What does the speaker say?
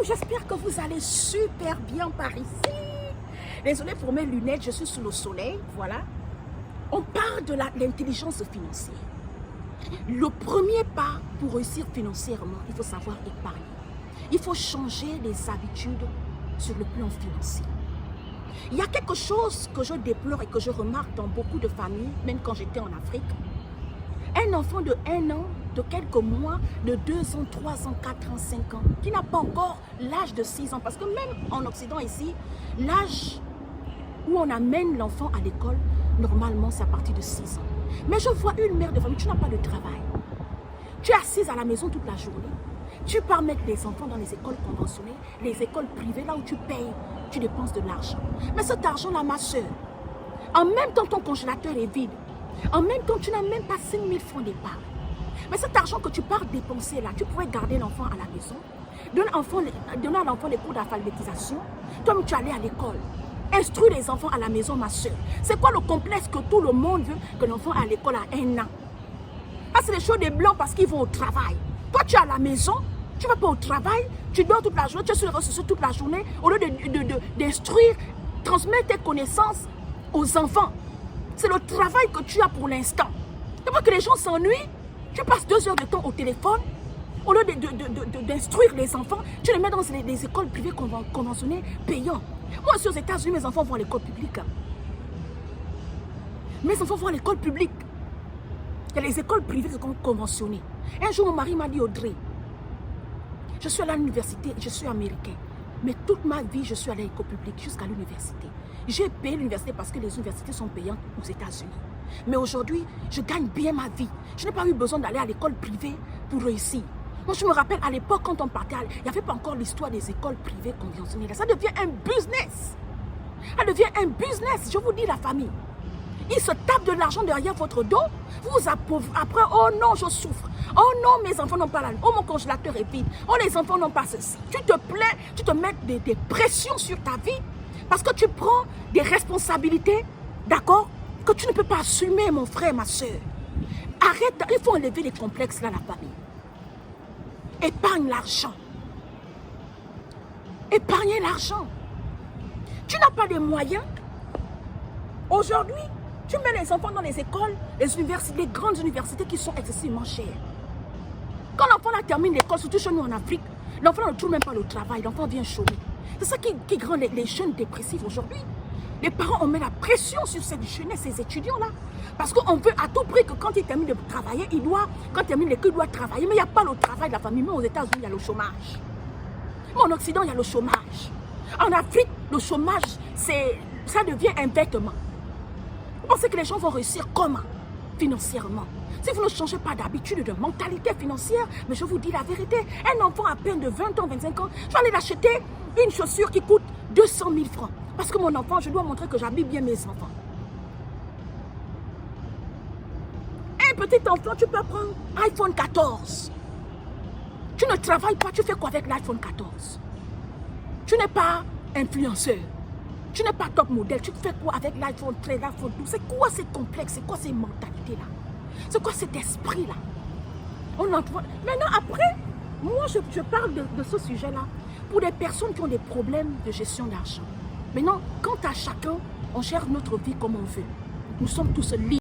j'espère que vous allez super bien par ici. Désolée pour mes lunettes, je suis sous le soleil, voilà. On parle de l'intelligence financière. Le premier pas pour réussir financièrement, il faut savoir épargner. Il faut changer les habitudes sur le plan financier. Il y a quelque chose que je déplore et que je remarque dans beaucoup de familles, même quand j'étais en Afrique. Un enfant de 1 an, de quelques mois, de 2 ans, 3 ans, 4 ans, 5 ans, qui n'a pas encore l'âge de 6 ans. Parce que même en Occident ici, l'âge où on amène l'enfant à l'école, normalement c'est à partir de 6 ans. Mais je vois une mère de famille, tu n'as pas de travail. Tu es assise à la maison toute la journée. Tu pars mettre les enfants dans les écoles conventionnelles, les écoles privées, là où tu payes, tu dépenses de l'argent. Mais cet argent-là, ma soeur, en même temps ton congélateur est vide. En même temps, tu n'as même pas 5 000 francs d'épargne. Mais cet argent que tu pars dépenser là, tu pourrais garder l'enfant à la maison, donner à l'enfant les cours d'alphabétisation, toi tu allais à l'école. Instruire les enfants à la maison, ma soeur. C'est quoi le complexe que tout le monde veut que l'enfant à l'école à 1 an? Ah, c'est les choses des blancs parce qu'ils vont au travail. Toi, tu es à la maison, tu ne vas pas au travail, tu dors toute la journée, tu es sur les réseaux sociaux toute la journée, au lieu d'instruire, transmettre tes connaissances aux enfants. C'est le travail que tu as pour l'instant. Tu vois que les gens s'ennuient, tu passes 2 heures de temps au téléphone, au lieu d'instruire les enfants, tu les mets dans les écoles privées conventionnées payantes. Moi, aussi aux États-Unis, mes enfants vont à l'école publique. Mes enfants vont à l'école publique. Il y a les écoles privées conventionnées. Un jour, mon mari m'a dit, Audrey, je suis allée à l'université, je suis américain. Mais toute ma vie, je suis allée à l'école publique jusqu'à l'université. J'ai payé l'université parce que les universités sont payantes aux États-Unis. Mais aujourd'hui, je gagne bien ma vie. Je n'ai pas eu besoin d'aller à l'école privée pour réussir. Moi, je me rappelle à l'époque, quand on partait, il n'y avait pas encore l'histoire des écoles privées conventionnelles. Ça devient un business. Ça devient un business, je vous dis la famille. Ils se tapent de l'argent derrière votre dos. Vous appauvrez. Après, oh non, je souffre. Oh non, mes enfants n'ont pas la... Oh, mon congélateur est vide. Oh, les enfants n'ont pas ceci. Tu te plains, tu te mets des pressions sur ta vie parce que tu prends des responsabilités, d'accord, que tu ne peux pas assumer, mon frère, ma soeur. Arrête, il faut enlever les complexes là, la famille. Épargne l'argent. Épargnez l'argent. Tu n'as pas de moyens. Aujourd'hui, tu mets les enfants dans les écoles, les universités, les grandes universités qui sont excessivement chères. Quand l'enfant termine l'école, surtout chez nous en Afrique, l'enfant ne trouve même pas le travail, l'enfant vient chômer. C'est ça qui rend les jeunes dépressifs aujourd'hui. Les parents, on met la pression sur cette jeunesse, ces étudiants-là. Parce qu'on veut à tout prix que quand il termine de travailler, quand il termine l'école, il doit travailler. Mais il n'y a pas le travail de la famille. Même aux États-Unis, il y a le chômage. Même en Occident, il y a le chômage. En Afrique, le chômage, ça devient un vêtement. Vous pensez que les gens vont réussir comment? Financièrement. Si vous ne changez pas d'habitude, de mentalité financière, mais je vous dis la vérité, un enfant à peine de 20 ans, 25 ans, je vais aller l'acheter une chaussure qui coûte 200 000 francs. Parce que mon enfant, je dois montrer que j'habille bien mes enfants. Un petit enfant, tu peux prendre iPhone 14. Tu ne travailles pas, tu fais quoi avec l'iPhone 14? Tu n'es pas influenceur. Tu n'es pas top modèle. Tu fais quoi avec l'iPhone 13, l'iPhone 12? C'est quoi ces complexes? C'est quoi ces mentalités-là? C'est quoi cet esprit-là? Maintenant, après, moi, je parle de ce sujet-là pour des personnes qui ont des problèmes de gestion d'argent. Maintenant, quant à chacun, on gère notre vie comme on veut. Nous sommes tous libres.